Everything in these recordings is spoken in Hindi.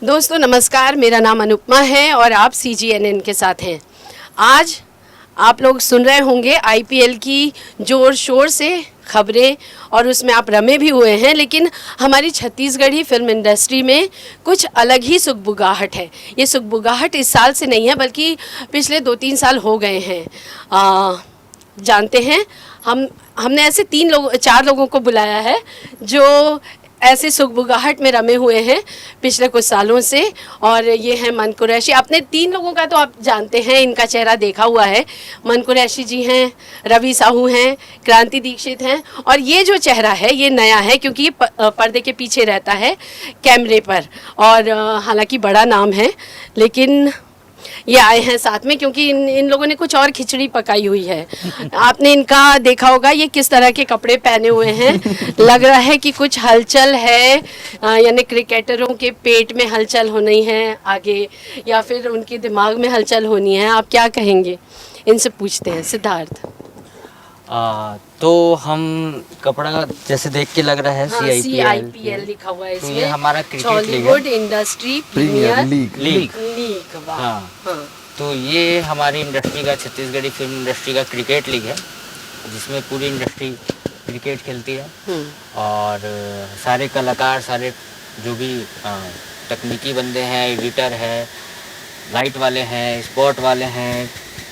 दोस्तों नमस्कार, मेरा नाम अनुपमा है और आप CGNN के साथ हैं। आज आप लोग सुन रहे होंगे IPL की जोर शोर से खबरें और उसमें आप रमे भी हुए हैं, लेकिन हमारी छत्तीसगढ़ी फिल्म इंडस्ट्री में कुछ अलग ही सुगबुगाहट है। ये सुगबुगाहट इस साल से नहीं है बल्कि पिछले 2-3 साल हो गए हैं। जानते हैं हमने ऐसे 4 लोगों को बुलाया है जो ऐसे सुगबुगाहट में रमे हुए हैं पिछले कुछ सालों से, और ये हैं मन कुरैशी। आपने 3 लोगों का तो आप जानते हैं, इनका चेहरा देखा हुआ है। मन कुरैशी जी हैं, रवि साहू हैं, क्रांति दीक्षित हैं, और ये जो चेहरा है ये नया है क्योंकि ये पर्दे के पीछे रहता है कैमरे पर, और हालांकि बड़ा नाम है, लेकिन ये आए हैं साथ में क्योंकि इन लोगों ने कुछ और खिचड़ी पकाई हुई है। आपने इनका देखा होगा, ये किस तरह के कपड़े पहने हुए हैं। लग रहा है कि कुछ हलचल है, यानी क्रिकेटरों के पेट में हलचल होनी है आगे, या फिर उनके दिमाग में हलचल होनी है। आप क्या कहेंगे? इनसे पूछते हैं। सिद्धार्थ। तो हम कपड़ा जैसे देख के लग रहा है CIPL लिखा हुआ है इसमें। तो ये हमारा cricket Hollywood industry premier league. हाँ। तो ये हमारी इंडस्ट्री का, छत्तीसगढ़ी फिल्म इंडस्ट्री का क्रिकेट लीग है जिसमें पूरी इंडस्ट्री क्रिकेट खेलती है, और सारे कलाकार, सारे जो भी तकनीकी बंदे हैं, एडिटर है, लाइट वाले हैं, स्पोर्ट वाले हैं,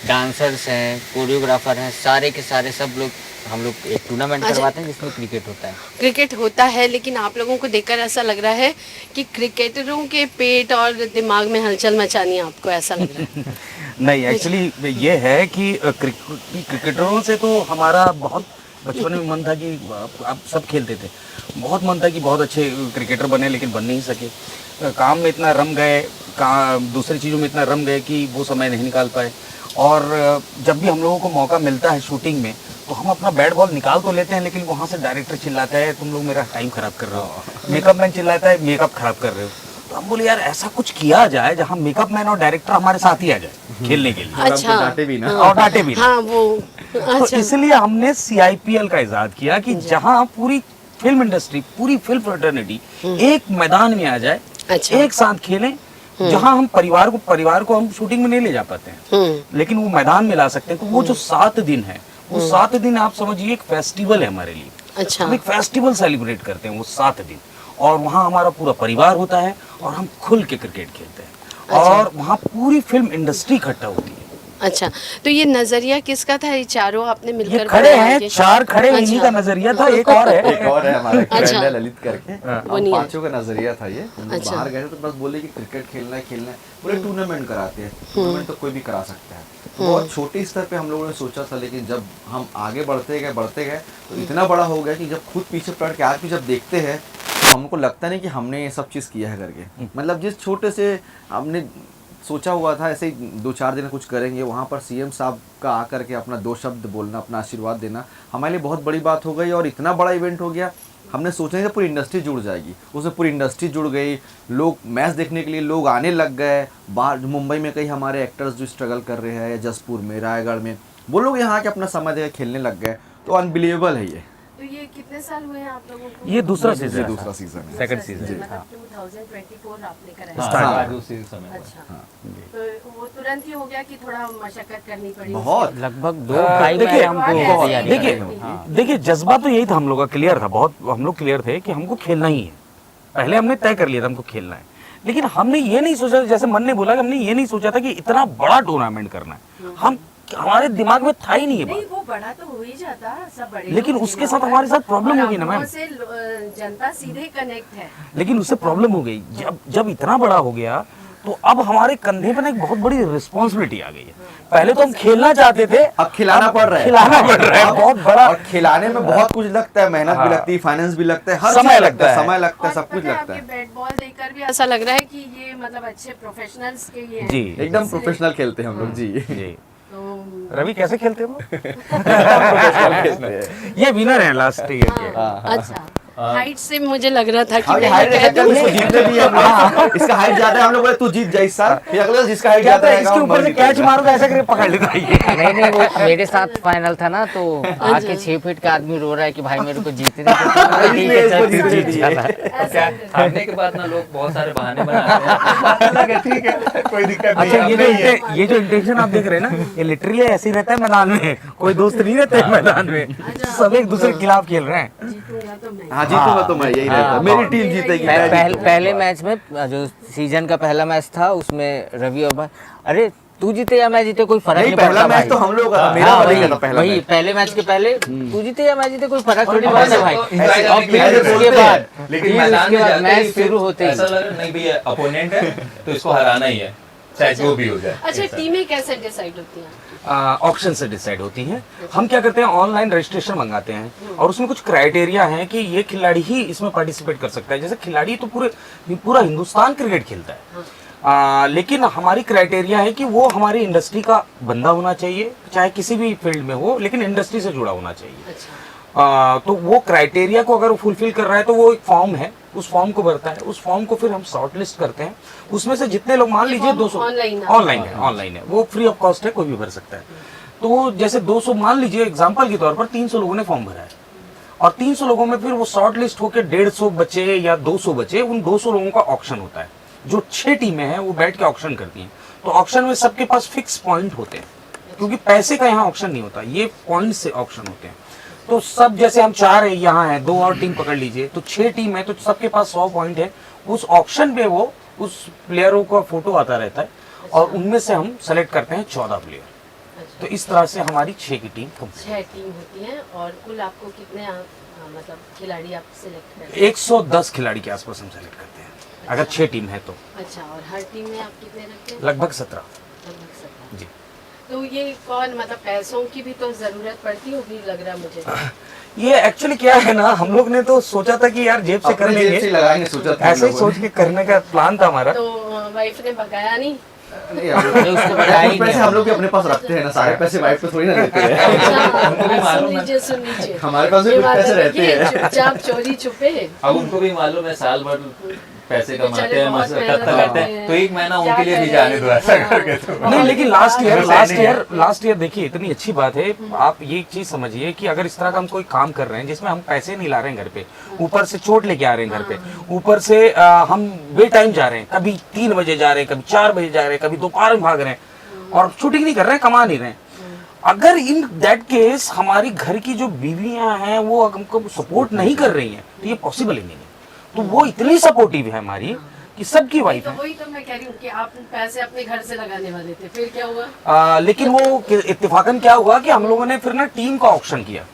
डांसर्स हैं, कोरियोग्राफर हैं, सारे के सारे सब लोग हम लोग एक टूर्नामेंट करवाते हैं जिसमें क्रिकेट होता है। क्रिकेट होता है, लेकिन आप लोगों को देखकर ऐसा लग रहा है कि क्रिकेटरों के पेट और दिमाग में हलचल मचानी है, आपको ऐसा लग रहा है? नहीं, एक्चुअली ये है कि क्रिकेटरों से तो हमारा बहुत बचपन में मन था कि आप सब खेलते थे, बहुत मन था कि बहुत अच्छे क्रिकेटर बने, लेकिन बन नहीं सके। काम में इतना रम गए, दूसरी चीज़ों में इतना रम गए कि वो समय नहीं निकाल पाए। और जब भी हम लोगों को मौका मिलता है शूटिंग में, तो हम अपना बैट बॉल निकाल तो लेते हैं, लेकिन वहाँ से डायरेक्टर चिल्लाता है तुम लोग मेरा टाइम खराब कर रहे हो, मेकअप मैन चिल्लाता है मेकअप खराब कर रहे हो। तो हम बोले यार ऐसा कुछ किया जाए जहाँ मेकअप मैन और डायरेक्टर हमारे साथ ही आ जाए खेलने के लिए। अच्छा। डांटे भी ना, और डांटे भी ना। हाँ, वो तो इसलिए हमने CIPL का इजाद किया कि जहाँ पूरी फिल्म इंडस्ट्री, पूरी फिल्म फ्रेटर्निटी एक मैदान में आ जाए, एक साथ खेलें, जहाँ हम परिवार को हम शूटिंग में नहीं ले जा पाते हैं, लेकिन वो मैदान में ला सकते हैं। तो वो जो 7 दिन है, वो 7 दिन आप समझिए एक फेस्टिवल है हमारे लिए। अच्छा। हम एक फेस्टिवल सेलिब्रेट करते हैं वो 7 दिन, और वहाँ हमारा पूरा परिवार होता है और हम खुल के क्रिकेट खेलते हैं। और वहाँ पूरी फिल्म इंडस्ट्री इकट्ठा होती है। अच्छा, तो ये नजरिया किसका था? ये चारों आपने मिलकर ये खड़े हैं, 4 खड़े, इन्हीं का नजरिया था। एक और है हमारा अच्छा। ललित करके, हम 5 का नजरिया था ये। हम लोग बाहर गए थे तो बस बोले कि क्रिकेट खेलना है, बोले टूर्नामेंट कराते हैं। टूर्नामेंट तो कोई भी करा सकता है। तो बहुत छोटे स्तर पे हम लोगों ने सोचा था, लेकिन जब हम आगे बढ़ते गए तो इतना बड़ा हो गया कि जब खुद पीछे पलट के आज भी जब देखते हैं तो हमको लगता नहीं कि हमने ये सब चीज़ किया है करके। मतलब जिस छोटे से हमने सोचा हुआ था ऐसे ही 2-4 दिन कुछ करेंगे, वहाँ पर CM साहब का आकर के अपना 2 शब्द बोलना, अपना आशीर्वाद देना हमारे लिए बहुत बड़ी बात हो गई, और इतना बड़ा इवेंट हो गया। हमने सोचा नहीं था पूरी इंडस्ट्री जुड़ जाएगी, उसमें पूरी इंडस्ट्री जुड़ गई। लोग मैच देखने के लिए लोग आने लग गए। बाहर मुंबई में कई हमारे एक्टर्स जो स्ट्रगल कर रहे हैं, या जसपुर में, रायगढ़ में, वो लोग यहाँ आके अपना समय देकर खेलने लग गए। तो अनबिलीवेबल है ये। तो ये कितने साल हुए हैं आप लोगों को? ये दूसरा सीजन है, सेकंड सीजन। मतलब 2024 आपने कराया? अच्छा, तो वो तुरंत ही हो गया कि थोड़ा मशक्कत करनी पड़ी? बहुत, लगभग 2-2.5 महीने हमको। देखिए जज्बा तो यही था, हम लोग का क्लियर था, बहुत हम लोग क्लियर थे कि हमको खेलना ही है। पहले हमने तय कर लिया था हमको खेलना है, लेकिन हमने ये नहीं सोचा, जैसे मन ने बोला कि हमने ये नहीं सोचा था कि इतना बड़ा टूर्नामेंट करना है। हमारे दिमाग में था ही नहीं है। नहीं, वो बड़ा तो हो ही जाता, सब बड़े, लेकिन उसके साथ हमारे साथ प्रॉब्लम हो गई ना मैम। जनता सीधे कनेक्ट है, लेकिन उससे प्रॉब्लम हो गई। जब इतना बड़ा हो गया तो अब हमारे कंधे पर एक बहुत बड़ी रिस्पॉन्सिबिलिटी आ गई है। पहले तो हम खेलना चाहते थे, अब खिलाना पड़ रहा है बहुत बड़ा। और खिलाने में बहुत कुछ लगता है, मेहनत भी लगती है, फाइनेंस भी लगता है, हर समय लगता है, सब कुछ लगता है। बैट बॉल देखकर भी ऐसा लग रहा है कि ये मतलब अच्छे प्रोफेशनल्स के ये जी, एकदम प्रोफेशनल खेलते हैं हम लोग जी। रवि कैसे खेलते हो? ये विनर है लास्ट ईयर के। अच्छा। हाइट से मुझे लग रहा था कि हाँ, ये मैं हाइट कह देखा दूं। इसको जीतने भी हम लोग। इसका हाइट ज्यादा है, हम लोग बोले तू जीत जा इस साल, फिर अगले साल जिसका हाइट क्या ज्यादा था है इसके ऊपर से कैच मारोगे ऐसा करके पकड़ लेता है ये। नहीं वो मेरे साथ फाइनल था ना, तो आके 6 फीट का आदमी रो रहा है कि भाई मेरे को जीतने दो। तो ठीक है, चल तू जीत जाना। क्या हारने के बाद ना लोग बहुत सारे बहाने बनाते हैं। ठीक है, कोई दिक्कत नहीं अच्छा, है। ये जो इंटेंशन आप देख रहे हैं ना, ये लिटरली ऐसे ही रहता है मैदान में, कोई दोस्त नहीं रहते हैं मैदान में, सब एक दूसरे के खिलाफ खेल रहे हैं। जीतूंगा तो मैं। हाँ जीतूंगा तो मैं, यही रहता है, मेरी टीम जीतेगी। मैं जीतूंगा। पहले मैच में जो सीजन का पहला मैच था उसमें रवि और भाई, अरे तू जीते या मैं जीते कोई फर्क नहीं, नहीं पड़ता पहला मैच भाई। तो हम लोग का था, मेरा हाँ, वाला ही वही था पहला वही मैच। पहले मैच के पहले तू जीते या मैं जीते कोई फर्क थोड़ी और पड़ता ऐसे भाई। तो enjoy और करने के फिर लिए उसके बोलते बाद हैं, लेकिन फिर मैदान उसके में बाद जाते मैच ही शुरू होते ही ऐसा लग रहा नहीं भैया अपोनेंट है तो इसको हराना ही है, चाहे जो भी हो जाए। अच्छा, ऐसा। टीमें कैसे डिसाइड होती हैं? ऑप्शन से डिसाइड होती हैं। हम क्या करते हैं, ऑनलाइन रजिस्ट्रेशन मंगाते हैं और उसमें कुछ क्राइटेरिया है कि ये खिलाड़ी ही इसमें पार्टिसिपेट कर सकता है। जैसे खिलाड़ी तो पूरा हिंदुस्तान क्रिकेट खेलता है, लेकिन हमारी क्राइटेरिया है कि वो हमारी इंडस्ट्री का बंदा होना चाहिए, चाहे किसी भी फील्ड में हो, लेकिन इंडस्ट्री से जुड़ा होना चाहिए। अच्छा, तो वो क्राइटेरिया को अगर वो फुलफिल कर रहा है तो वो एक फॉर्म है, उस फॉर्म को भरता है, उस फॉर्म को फिर हम शॉर्ट लिस्ट करते हैं। उसमें से जितने लोग, मान ये लीजिए फॉर्म 200 ऑनलाइन है, वो फ्री ऑफ कॉस्ट है, कोई भी भर सकता है। तो जैसे 200, मान लीजिए एग्जांपल के तौर पर 300 लोगों ने फॉर्म भरा है और 300 लोगों में फिर वो शॉर्ट लिस्ट होकर 150 बचे या 200 बचे, उन 200 लोगों का ऑक्शन होता है। जो 6 टीमें हैं वो बैठ के ऑक्शन करती हैं। तो ऑक्शन में सबके पास फिक्स पॉइंट होते हैं, क्योंकि पैसे का यहाँ ऑक्शन नहीं होता, ये पॉइंट से ऑक्शन होते हैं। तो सब, जैसे हम 4 है यहाँ है, 2 और टीम पकड़ लीजिए, तो 6 टीम है, तो सबके पास 100 पॉइंट है। उस ऑक्शन पे वो उस प्लेयरों का फोटो आता रहता है और उनमें से हम सेलेक्ट करते हैं 14 प्लेयर। तो इस तरह से हमारी 6 की टीम कंप्लीट। 6 टीम होती हैं और कुल आपको कितने मतलब खिलाड़ी आप सिलेक्ट करते हैं? 110 खिलाड़ी के आसपास हम सेलेक्ट करते हैं, अगर 6 टीम है तो। अच्छा, और हर टीम में आप कितने रखते हैं? लगभग 17 लगभग 17। जी। तो ये कौन, मतलब पैसों की भी तो जरूरत पड़ती होगी लग रहा मुझे। ये एक्चुअली क्या है ना, हम लोग ने तो सोचा था कि यार जेब से कर अपने जेब से लेंगे, लगाएंगे, सोचा था हम ऐसे ही लोगों सोच के करने का प्लान था हमारा। तो वाइफ ने भगाया नहीं? ने। नहीं, हम लोग- उसको बताया ही कुछ पैसे नहीं। हम लोग भी अपने पास रखते हैं ना, सारे पैसे वाइफ पे थोड़ी ना देते हैं। उनको भी अच्छा, मालूम है। सुन लीजिए हमारे पास भी ये कुछ बात पैसे है रहते कि हैं। चुपचाप चोरी छुपे अब उनको भी मालूम है साल भर पैसे कमाते बेचारे हैं, बहुत मशक्कत मेहनत करते करते हैं, हैं। तो एक महीना क्या उनके लिए भी करें? जाने दो ऐसा हाँ। करके तो। नहीं, लेकिन लास्ट हाँ। ईयर देखिए इतनी अच्छी बात है। आप ये एक चीज समझिए कि अगर इस तरह का हम कोई काम कर रहे हैं जिसमें हम पैसे नहीं ला रहे हैं घर पे, ऊपर से चोट लेके आ रहे हैं घर पे, ऊपर से हम बे टाइम जा रहे हैं, कभी 3 बजे जा रहे हैं, कभी 4 बजे जा रहे हैं, कभी दोपहर में भाग रहे हैं और शूटिंग नहीं कर रहे हैं, कमा नहीं रहे हैं। अगर इन दैट केस हमारी घर की जो बीवियां हैं वो हमको सपोर्ट नहीं कर रही हैं तो ये पॉसिबल ही नहीं है। तो वो इतनी सपोर्टिव है हमारी कि सबकी वाइफ तो है। वही तो मैं कह रही हूँ कि आप पैसे अपने घर से लगाने वाले थे, फिर क्या हुआ? लेकिन वो इत्तेफाकन क्या हुआ कि हम लोगों ने फिर ना टीम का ऑक्शन किया।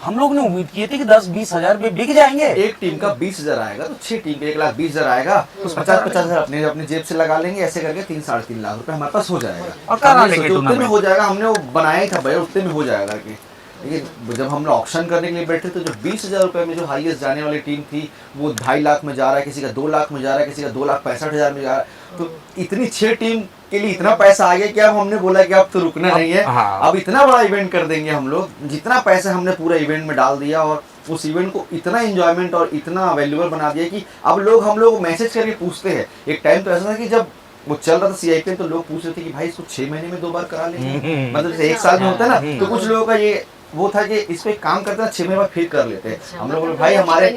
हम लोग ने उम्मीद की थी कि 10-20 हजार में बिक जाएंगे। एक टीम का 20,000 आएगा तो 6 टीम पे 1,20,000 आएगा, तो 50-50 हजार अपने अपनी जेब से लगा लेंगे, ऐसे करके 3-3.5 लाख रुपए हमारे पास हो जाएगा। और करा हमने लेंगे सोचा उतने में टूर्नामेंट। हो जाएगा, हमने वो बनाया ही था भैया उतने में हो जाएगा करके। लेकिन जब हम लोग ऑक्शन करने के लिए बैठे तो जो 20,000 रुपए में जो हाईएस्ट जाने वाली टीम थी वो 2.5 लाख में जा रहा है, किसी का 2 लाख में जा रहा है, किसी का 2,65,000 में जा रहा है। तो इतनी 6 टीम के लिए इतना पैसा आ गया कि अब हमने बोला कि अब तो रुकना नहीं है, हाँ। अब इतना बड़ा इवेंट कर देंगे हम लोग। जितना पैसा हमने पूरा इवेंट में डाल दिया और उस इवेंट को इतना एंजॉयमेंट और इतना वैल्यूएबल बना दिया कि अब लोग हम लोग मैसेज करके पूछते हैं। एक टाइम तो ऐसा था कि जब वो चल रहा था CIPL तो लोग पूछ रहे थे कि भाई इसको 6 महीने में 2 बार करा लेंगे, मतलब जैसे 1 साल में होता है ना, तो कुछ लोगों का ये वो था कि इस पे काम करते हैं 6 महीने बाद फिर कर लेते हैं। हम लोग बोले भाई हमारे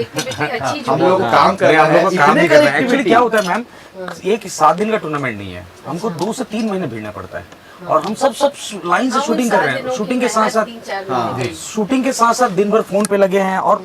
हम लोग को काम करना हम है, लोग को काम इतने नहीं करना है। connectivity। एक्चुअली क्या होता है मैम, एक 7 दिन का टूर्नामेंट नहीं है, हमको 2 से 3 महीने भिड़ना पड़ता है और हम सब लाइन से शूटिंग कर रहे हैं। शूटिंग के साथ साथ शूटिंग के साथ साथ दिन भर फोन पे लगे हैं और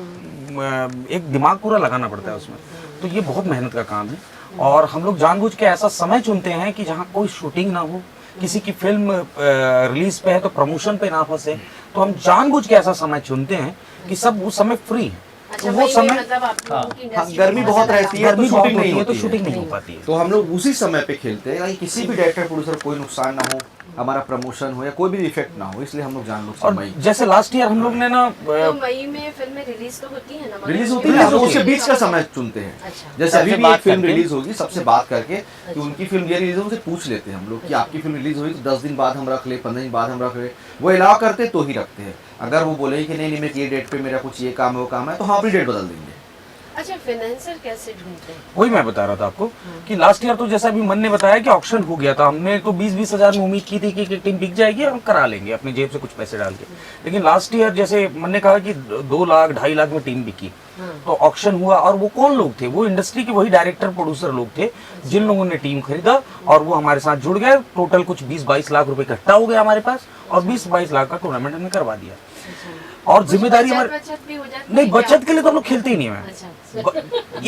एक दिमाग पूरा लगाना पड़ता है उसमें। तो ये बहुत मेहनत का काम है और हम लोग जानबूझ के ऐसा समय चुनते हैं कि जहाँ कोई शूटिंग ना हो, किसी की फिल्म रिलीज पे है तो प्रमोशन पे ना फंसे। तो हम जानबूझ के ऐसा समय चुनते हैं कि सब उस समय फ्री है। तो वो समय मतलब आप लोगों की industry गर्मी में बहुत रहती है, गर्मी तो बहुत शूटिंग नहीं होती है तो होती है। शूटिंग नहीं हो पाती है। तो हम लोग उसी समय पे खेलते हैं ताकि किसी भी डायरेक्टर प्रोड्यूसर कोई नुकसान ना हो, हमारा प्रमोशन हो या कोई भी इफेक्ट ना हो, इसलिए हम लोग जान लो और मई जैसे लास्ट ईयर हम लोग ने ना तो मई में फिल्में रिलीज तो होती है ना, मगर रिलीज होती उसमें है, रिलीज हम होती उसके है। बीच का समय चुनते हैं। अच्छा। जैसे सबसे अभी भी बात एक फिल्म करके। रिलीज होगी, सबसे बात करके कि उनकी फिल्म ये रिलीज होगी, पूछ लेते हैं हम लोग कि आपकी फिल्म रिलीज हुई तो 10 दिन बाद हम रख ले, 15 दिन बाद हम रख ले, वो अलाउ करते तो ही रखते हैं। अगर वो बोले कि नहीं नहीं मेरे ये डेट पे मेरा कुछ ये काम है वो काम है तो हम अपनी डेट बदल देंगे। अच्छा, फाइनेंसर कैसे ढूंढते हैं? वही मैं बता रहा था आपको कि लास्ट ईयर तो जैसा अभी मन ने बताया कि ऑक्शन हो गया था, हमने तो 20-20 हजार में उम्मीद की थी कि टीम बिक जाएगी और हम करा लेंगे अपनी जेब से कुछ पैसे डाल के। लेकिन लास्ट ईयर जैसे मन ने कहा कि 2 लाख 2.5 लाख में टीम बिकी, तो ऑक्शन हुआ। और वो कौन लोग थे? वो इंडस्ट्री के वही डायरेक्टर प्रोड्यूसर लोग थे जिन लोगों ने टीम खरीदा और वो हमारे साथ जुड़ गए। टोटल कुछ 20-22 लाख रुपए इकट्ठा हो गया हमारे पास और 20-22 लाख का टूर्नामेंट हमने करवा दिया। और जिम्मेदारी हमारी बचत भी हो जाती नहीं, है बचत क्या? के लिए तो हम लोग खेलते ही नहीं है। अच्छा,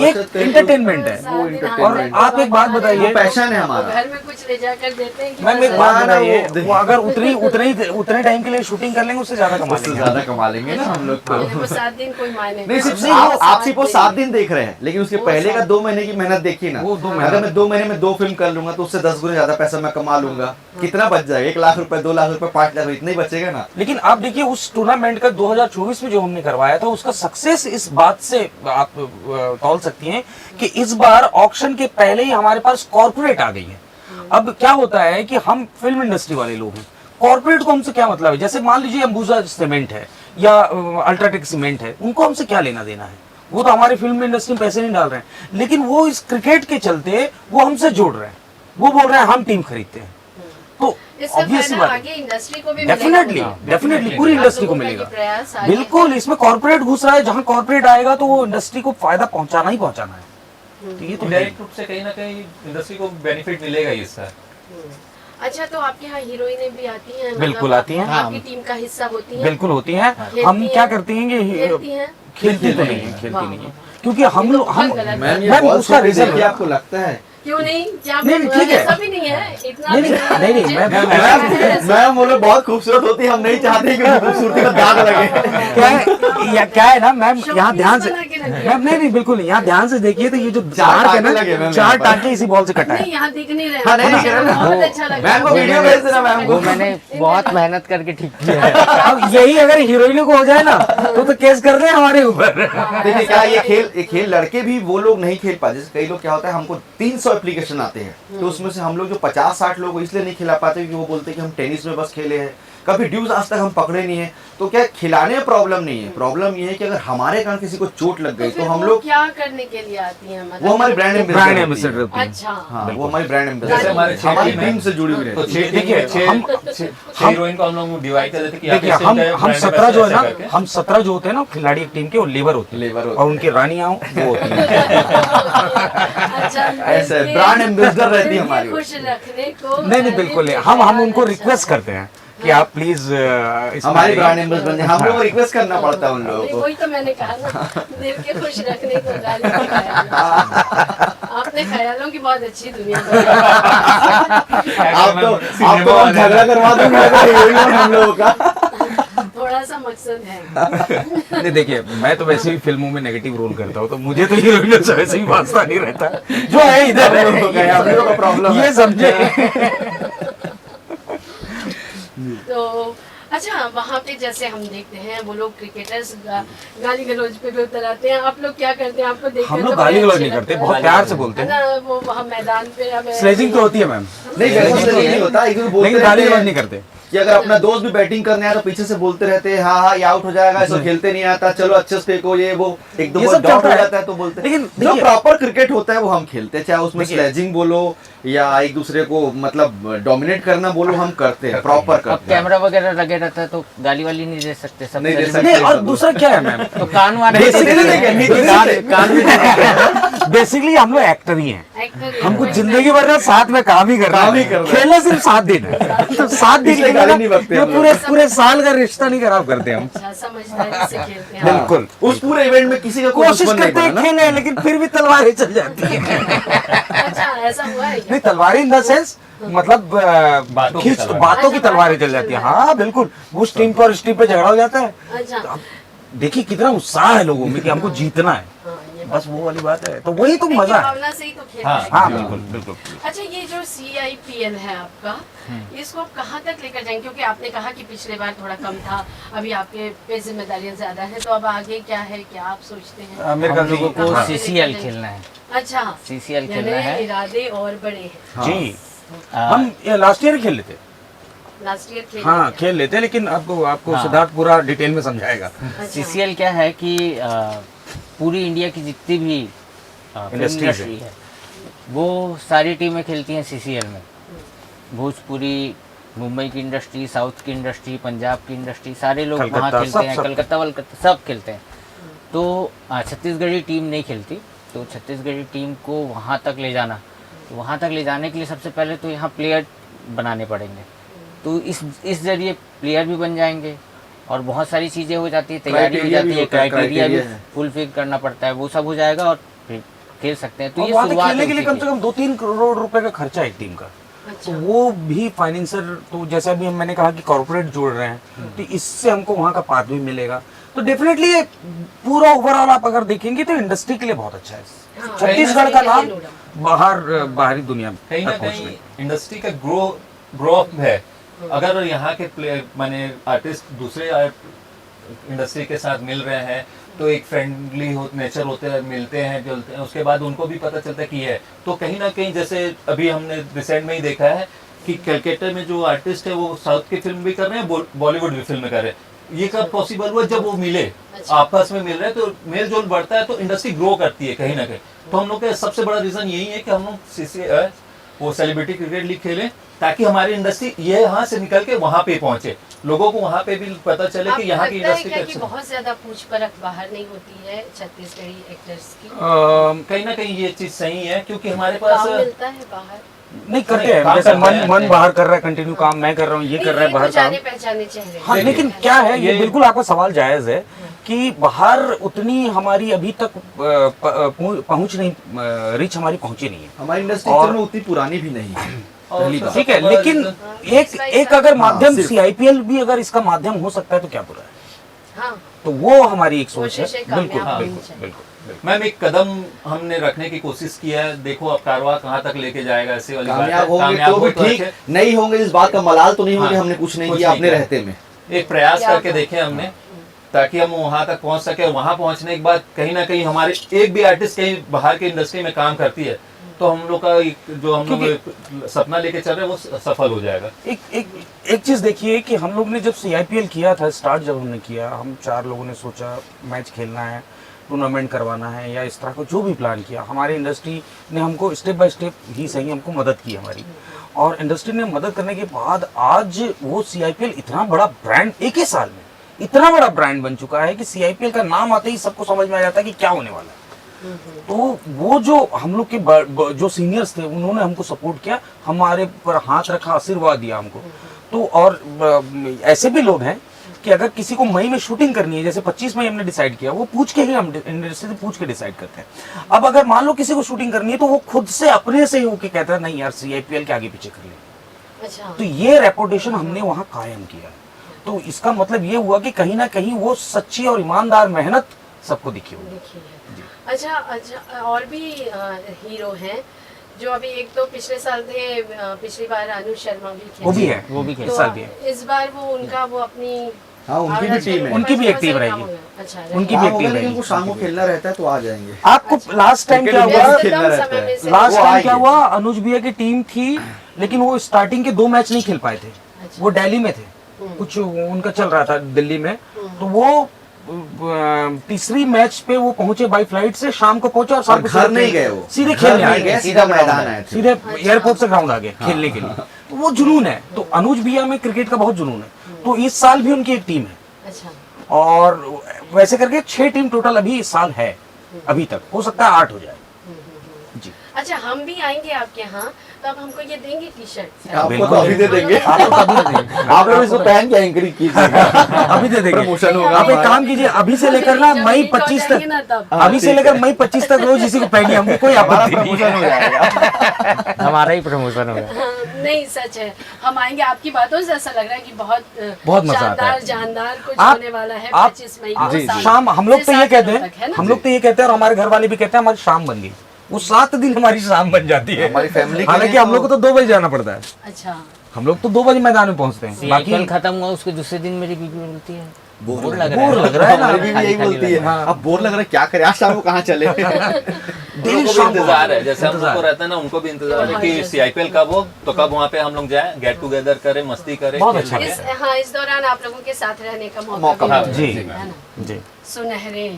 एक एंटरटेनमेंट है। वो और entertainment आप एक बात बताइए, पैशन है हमारा। घर में कुछ ले जाकर देते हैं कि मैम बस एक बात ना, बताइए, वो- वो अगर उतने टाइम के लिए शूटिंग कर लेंगे उससे ज्यादा कमा उससे लेंगे। ज्यादा कमा लेंगे ना हम लोग तो। वो 7 दिन कोई मायने नहीं सिर्फ नहीं, आप सिर्फ वो 7 दिन देख रहे हैं, लेकिन उसके वो पहले का सात- 2 महीने की मेहनत देखिए ना। वो 2 महीने- अगर मैं 2 महीने में 2 फिल्म कर लूंगा तो उससे 10 गुना ज्यादा पैसा मैं कमा लूंगा। कितना बच जाएगा? 1 लाख रुपए, 2 लाख रुपए, 5 लाख, इतना ही बचेगा ना। लेकिन आप देखिए उस टूर्नामेंट का 2024 में जो हमने करवाया था उसका सक्सेस इस बात से आप तौल सकती हैं कि इस बार ऑक्शन के पहले ही हमारे पास कॉर्पोरेट आ गई है। अब क्या होता है कि हम फिल्म इंडस्ट्री वाले लोग हैं, कॉर्पोरेट को हमसे क्या मतलब है? जैसे मान लीजिए अंबुजा सीमेंट है या अल्ट्राटेक सीमेंट है, उनको हमसे क्या लेना देना है? वो तो हमारी फिल्म इंडस्ट्री में पैसे नहीं डाल रहे हैं, लेकिन वो इस क्रिकेट के चलते वो हमसे जोड़ रहे हैं। वो बोल रहे हैं हम टीम खरीदते हैं, तो इसका ऑब्वियस फायदा बात आगे इंडस्ट्री को भी मिलेगा। डेफिनेटली पूरी इंडस्ट्री को आप लोगों का मिलेगा। ये प्रयास आगे- बिल्कुल, इसमें कॉर्पोरेट घुस रहा है, जहाँ कॉर्पोरेट आएगा तो वो इंडस्ट्री को फायदा पहुंचाना ही पहुंचाना है। तो ये तो डायरेक्ट रूप से कहीं ना कहीं इंडस्ट्री को बेनिफिट मिलेगा ही इससे। अच्छा, तो आपके यहाँ हीरोइनें भी आती हैं? बिल्कुल मतलब आती हैं। आपकी टीम का हिस्सा होती हैं? बिल्कुल होती हैं। खेलती हम हैं? क्या करते हैं खेलती कि हैं? खेलती तो नहीं है, खेलती वाह। नहीं है, क्योंकि हम लोग हम बहुत गलत मैम ये मैम, बहुत उसका छोटी रीजन देखिए, है। आपको लगता है? क्यों नहीं? क्या नहीं, नहीं, ठीक है। ऐसा भी नहीं है, इतना नहीं, भी नहीं, नहीं, है। मैम वो लोग बहुत खूबसूरत होती है, हम नहीं चाहते कि उनकी खूबसूरती का दाग लगे। क्या है ना मैम, शौकीन यहाँ ध्यान से बना के रख दिया। मैम, नहीं बिल्कुल नहीं, यहाँ ध्यान से देखिए तो ये जो चार मार्क है टाँके लगे ना, मैम 4 यहाँ पर। टाँके इसी बॉल से कटा नहीं, है। यहाँ दिख नहीं रहे। हाँ, नहीं दिख रहे ना। बहुत अच्छा लगा। मैम को वीडियो भेज देना मैम को। वो मैंने बहुत मेहनत करके ठीक किया है। अब यही अगर हीरोइनों को हो जाए ना तो केस कर दे हमारे ऊपर। देखिए क्या ये खेल लड़के भी वो लोग नहीं खेल पाते। जैसे कई लोग क्या होता है, हमको 300 एप्लीकेशन आते हैं, तो उसमें से हम लोग जो 50-60 लोग इसलिए नहीं खिला पाते क्योंकि वो बोलते हैं कि हम टेनिस में बस खेले हैं, कभी ड्यूज आज तक हम पकड़े नहीं है। तो क्या खिलाने में प्रॉब्लम नहीं है, प्रॉब्लम ये है कि अगर हमारे कारण किसी को चोट लग गई तो फिर हम वो लोग, क्या करने के लिए आती हैं? मतलब वो हमारी ब्रांड ब्रांड एम्बेसडर एम्बेसडर होती होती है। अच्छा। है। हाँ, वो हमारी ब्रांड जैसे एम्बेसडर हमारे हमारी 6 टीम से जुड़ी हुई तो रहती है। 6 देखिए, हम- हीरोइन को हम लोग डिवाइड कर देते हैं कि देखिए आप ऐसे हम होते हैं, हम brand 17 जो है ambassador ना, ऐसे करके। हम 17 जो होते हैं ना खिलाड़ी एक टीम के, वो लेबर होते हैं, लेबर होते और उनकी रानियां वो होती हैं। अच्छा, ऐसे मिलके- ब्रांड एम्बेसडर रहती है मिलके हमारी। खुश रखने को। नहीं नहीं बिल्कुल नहीं, हम उनको रिक्वेस्ट करते हैं कि आप प्लीज हमारी ब्रांड एम्बेसडर बन जाए। हम लोग को रिक्वेस्ट करना पड़ता है उन लोगों नहीं, को। वही तो मैंने कहा ना, दिल के खुश रखने को गाली नहीं खाया। आपने ख्यालों की बहुत अच्छी दुनिया बनाई। आप तो हम झगड़ा करवा देंगे अगर हीरोइन हम लोगों का। थोड़ा सा मकसद है। नहीं देखिए, मैं तो वैसे भी फिल्मों में नेगेटिव रोल करता हूँ, तो मुझे तो हीरोइनों से वैसे भी वास्ता नहीं रहता, जो है इधर हम लोगों का है, हम लोगों का प्रॉब्लम है। ये समझे। तो अच्छा, वहाँ पे जैसे हम देखते हैं वो लोग क्रिकेटर्स गाली गलौज पे भी उतर आते हैं, आप लोग क्या करते हैं? आपको देखते हम हैं लोग तो गाली बड़े गलौज अच्छे नहीं करते, लगते बहुत हैं। प्यार से बोलते है हैं। ना, वो वहाँ मैदान पे हमें स्लेजिंग तो होती है मैम, नहीं वैसे स्लेजिंग नहीं होता, एक दूसरे को बोलते लेकिन गाली रहते गलौज हैं नहीं करते। कि अगर अपना दोस्त भी बैटिंग करने आया तो पीछे से बोलते रहते हैं हाँ हाँ ये आउट हो जाएगा, इसको खेलते नहीं आता, चलो अच्छे से फेंको, ये वो एक दो ये बॉल सब डॉट चलता हो है। जाता है तो बोलते हैं। लेकिन जो देखिए- प्रॉपर क्रिकेट होता है वो हम खेलते हैं, चाहे उसमें देखिए- स्लेजिंग बोलो या एक दूसरे को मतलब डोमिनेट करना बोलो, हम करते हैं, प्रॉपर अब करते हैं। कैमरा वगैरह लगे रहता है तो गाली वाली नहीं दे सकते, सब नहीं दे celebrity- नहीं, और सब दूसरा क्या है मैम, तो कान वान बेसिकली हम लोग एक्टर ही हैं, एक्टर हमको जिंदगी भर ना साथ में काम ही करना काम ही है, करना है। खेलना सिर्फ 7 दिन है, तो 7 दिन इसलिए के गाली लिए नहीं बकते ना, हम ये लोग। पूरे साल का रिश्ता नहीं खराब करते हम। अच्छा समझदारी से खेलते हैं। बिल्कुल, उस पूरे इवेंट में किसी का कोई कोशिश दुश्मन नहीं करते हैं बना ना। खेले, लेकिन फिर भी तलवारें चल जाती है। अच्छा, ऐसा हुआ है क्या? नहीं, तलवारें इन द सेंस मतलब बातों की खींच तलवारें। बातों की तलवारें चल जाती है। हाँ बिल्कुल, उस टीम पर इस टीम पे झगड़ा हो जाता है। अच्छा, देखिए कितना उत्साह है लोगों में कि हमको जीतना है, हाँ, ये बस वो वाली बात है, तो वही तो की मजा है। भावना से ही तो खेल हाँ, है। हाँ बिल्कुल बिल्कुल। अच्छा, ये जो CIPL है आपका, इसको आप कहाँ तक लेकर जाएंगे? क्योंकि आपने कहा कि पिछले बार थोड़ा कम था, अभी आपके पे जिम्मेदारियां ज्यादा हैं, तो अब आगे क्या है, क्या आप सोचते हैं? मेरे हम ख्याल से लोगों को हाँ। CCL खेलना है, अच्छा, CCL खेलना यानी है। इरादे और बड़े हैं। जी, हम लास्ट ईयर खेल लेते, लास्ट ईयर खेल हाँ लिया। खेल लेते, लेकिन आपको हाँ। सिद्धार्थ पूरा डिटेल में समझाएगा। अच्छा, CCL क्या है कि पूरी इंडिया की जितनी भी फिल्म Industries इंडस्ट्री है वो सारी टीमें खेलती हैं सीसीएल में। भोजपुरी, मुंबई की इंडस्ट्री, साउथ की इंडस्ट्री, पंजाब की इंडस्ट्री, सारे लोग वहाँ कलकत्ता, खेलते हैं, सब। कलकत्ता वलकत्ता सब खेलते हैं। तो छत्तीसगढ़ी टीम नहीं खेलती, तो छत्तीसगढ़ी टीम को वहाँ तक ले जाना, तो वहाँ तक ले जाने के लिए सबसे पहले तो यहाँ प्लेयर बनाने पड़ेंगे। तो इस जरिए प्लेयर भी बन जाएंगे और बहुत सारी चीज़ें हो जाती है, तैयारी हो Criteria भी जाती है, होता है, क्राइटेरिया भी criteria है। फुलफिल करना पड़ता है, वो सब हो जाएगा और फिर खेल सकते हैं। तो और ये वहाँ तक शुरुआत खेलने है के लिए उसी कम से की। कम 2-3 करोड़ रुपए का खर्चा है एक टीम का। तो वो भी फाइनेंसर, तो जैसे अभी मैंने कहा कि कॉर्पोरेट जोड़ रहे हैं, तो इससे हमको वहाँ का पाथ भी मिलेगा। तो डेफिनेटली पूरा ओवरऑल आप अगर देखेंगे तो इंडस्ट्री के लिए बहुत अच्छा है। छत्तीसगढ़ का नाम बाहरी दुनिया में कहीं ना तक पहुंच कहीं गई। इंडस्ट्री का ग्रो अप है। अगर यहाँ के प्लेयर माने आर्टिस्ट दूसरे इंडस्ट्री के साथ मिल रहे हैं तो एक फ्रेंडली नेचर होते हैं, मिलते हैं जुलते हैं, उसके बाद उनको भी पता चलता है कि है। तो कहीं ना कहीं जैसे अभी हमने रिसेंट में ही देखा है कि कलकत्ता में जो आर्टिस्ट है वो साउथ की फिल्म भी कर रहे हैं, बॉलीवुड भी फिल्म कर रहे हैं। ये कब पॉसिबल हुआ? जब वो मिले, आपस में मिल रहे हैं, तो मेल जोल बढ़ता है तो इंडस्ट्री ग्रो करती है कहीं ना कहीं। तो हम लोग का सबसे बड़ा रीजन यही है कि हम लोग वो सेलिब्रिटी क्रिकेट लीग खेलें ताकि हमारी इंडस्ट्री ये यहाँ से निकल के वहाँ पे पहुंचे, लोगों को वहाँ पे भी पता चले कि यहाँ की इंडस्ट्री क्या कि कैसे। बहुत ज्यादा पूछ परख बाहर नहीं होती है छत्तीसगढ़ी एक्टर्स की? कहीं ना कहीं ये चीज सही है क्योंकि हमारे काम पास मिलता है बाहर? नहीं करते नहीं, हैं, काम जैसे करते हैं। मन बाहर कर रहा है, कंटिन्यू काम मैं कर रहा हूँ, ये कर रहा है बाहर काम। जाने पहचाने चेहरे। हाँ, लेकिन क्या है, ये बिल्कुल आपका सवाल जायज है कि बाहर उतनी हमारी अभी तक पहुंच नहीं, रीच हमारी पहुंची नहीं है। हमारी इंडस्ट्री और- में उतनी पुरानी भी नहीं है। और पहली बात। ठीक है, सबसे बड़ा लेकिन reason- एक अगर माध्यम सिर्फ। CIPL भी अगर इसका माध्यम हो सकता है तो क्या बुरा है। हाँ, तो वो हमारी एक सोच है। कोशिश है, बिल्कुल कामयाब बिल्कुल होनी चाहिए। बिल्कुल। मैम एक कदम हमने रखने की कोशिश किया है, देखो अब कारवां कहाँ तक लेके जाएगा, ऐसी वाली बात है। कामयाब होंगे कामयाब तो भी हो तो ठीक, अच्छे। नहीं होंगे इस बात का मलाल तो नहीं होंगे, हाँ, हमने कुछ नहीं कुछ किया नहीं अपने किया। रहते में। एक प्रयास क्या करके बात। देखे हमने ताकि हम वहां तक पहुंच सके। वहां पहुंचने के बाद कहीं ना कहीं हमारे एक भी आर्टिस्ट कहीं बाहर की इंडस्ट्री में काम करती है तो हम लोग का जो हम लोग सपना लेके चल रहे हैं वो सफल हो जाएगा। एक चीज देखिए कि हम लोग ने जब CIPL किया था, स्टार्ट जब हमने किया, हम 4 लोगों ने सोचा मैच खेलना है, टूर्नामेंट करवाना है या इस तरह का जो भी प्लान किया, हमारी इंडस्ट्री ने हमको स्टेप बाय स्टेप ही सही हमको मदद की हमारी। और इंडस्ट्री ने मदद करने के बाद आज वो CIPL इतना बड़ा ब्रांड, एक ही साल में इतना बड़ा ब्रांड बन चुका है कि CIPL का नाम आते ही सबको समझ में आ जाता है कि क्या होने वाला है। तो वो जो हम लोग के जो सीनियर्स थे उन्होंने हमको सपोर्ट किया, हमारे पर हाथ रखा, आशीर्वाद दिया हमको। तो और ऐसे भी लोग हैं कि अगर किसी को मई में शूटिंग करनी है, जैसे 25 मई हमने डिसाइड किया, वो पूछ के ही हम इंडस्ट्री से पूछ के डिसाइड करते हैं। अब अगर मान लो किसी को शूटिंग करनी है तो वो खुद से अपने से ही होके कहता है नहीं यार CIPL के आगे पीछे कर ले। अच्छा, तो ये रेपुटेशन हमने वहाँ कायम किया। तो इसका मतलब ये हुआ कि कहीं ना कहीं वो सच्ची और ईमानदार मेहनत सबको दिखी होगी। देखिए। अच्छा, और भी हीरो हैं जो अभी, एक तो पिछले साल थे, पिछली बार अनुज शर्मा भी थे। वो भी है, वो भी खेल- इस साल भी है। इस बार वो उनका वो अपनी हाँ, उनकी भी टीम है। उनकी भी एक टीम रहेगी। अच्छा, उनकी भी हाँ, एक होगा, टीम लेकिन रहेगी। उनको शाम को खेलना रहता है तो आ जाएंगे। आपको लास्ट टाइम क्या क्रिकेट हुआ, भी खेलना रहता है। लास्ट वो टाइम क्या आएंगे। हुआ, अनुज भैया की टीम थी लेकिन वो स्टार्टिंग के 2 मैच नहीं खेल पाए थे, वो दिल्ली में थे, कुछ उनका चल रहा था दिल्ली में। तो वो तीसरी मैच पे वो पहुंचे बाई फ्लाइट से, शाम को पहुंचे और शाम और को घर नहीं गए, वो सीधे घर खेलने नहीं आ गए, गए, सीधा मैदान आए थे। सीधे एयरपोर्ट से ग्राउंड आ गए खेलने के लिए। तो वो जुनून है। तो अनुज भैया में क्रिकेट का बहुत जुनून है। तो इस साल भी उनकी एक टीम है अच्छा, और वैसे करके 6 टीम टोटल अभी इस साल है, अभी तक हो सकता है 8 हो जाए। जी, अच्छा, हम भी आएंगे आपके यहाँ, तो आप हमको ये देंगे टी-शर्ट? आपको तो अभी दे देंगे। आपको अभी दे देंगे। आप लोग इसको पहन के एंकरिंग कीजिएगा। अभी दे देंगे। प्रमोशन होगा आप एक हमारा। काम कीजिए, अभी से लेकर ना जब मई हिट हो 25 जाएंगे ना तब। तक, अभी से लेकर मई 25 तक रोज इसी को पहनिए, हमको कोई हमारा आपत्ति नहीं प्रमोशन हो है। जाएगा। हमारा ही प्रमोशन होगा। हाँ, नहीं सच है, हम आएंगे। आपकी बातों से ऐसा लग रहा है कि बहुत मजा आता है। शानदार जानदार कुछ आप- होने वाला है आप- 25 मई को। जी, सात- शाम हम लोग से तो ये 7 कहते दिनों हैं, तक, है ना? हम लोग तो ये कहते हैं और हमारे घर वाले भी कहते हैं हमारी शाम बन गई। वो 7 दिन हमारी शाम बन जाती है। हमारी फैमिली के हालांकि लिए हम लोग को तो 2 बजे जाना पड़ता है। अच्छा, हम लोग तो 2 बजे मैदान में पहुंचते हैं। CIPL बाकी खत्म हुआ उसके दूसरे दिन मेरी बीवी बोलती है बोर लग रहा है ना। हमारी बीवी यही बोलती है, हाँ। अब बोर लग रहा है, क्या करें, आज शाम को कहाँ चले। उनको भी इंतजार है, जैसे हम लोग को रहता है ना, उनको भी इंतजार है कि CIPL कब हो तो कब वहाँ पे हम लोग जाएं, गेट टुगेदर करें, मस्ती करें। बहुत खेल अच्छा सकें। इस दौरान आप लोगों के साथ रहने का मौका मौका हाँ, भी जी मिलेगा, है ना? जी। सुनहरे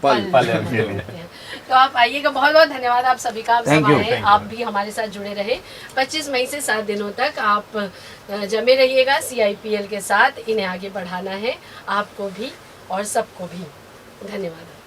पल के लिए। तो आप आइएगा, बहुत बहुत धन्यवाद आप सभी का, आप सब Thank you, आए, thank आप भी हमारे साथ जुड़े रहे। 25 मई से 7 दिनों तक आप जमे रहिएगा CIPL के साथ, इन्हें आगे बढ़ाना है आपको भी और सबको भी। धन्यवाद।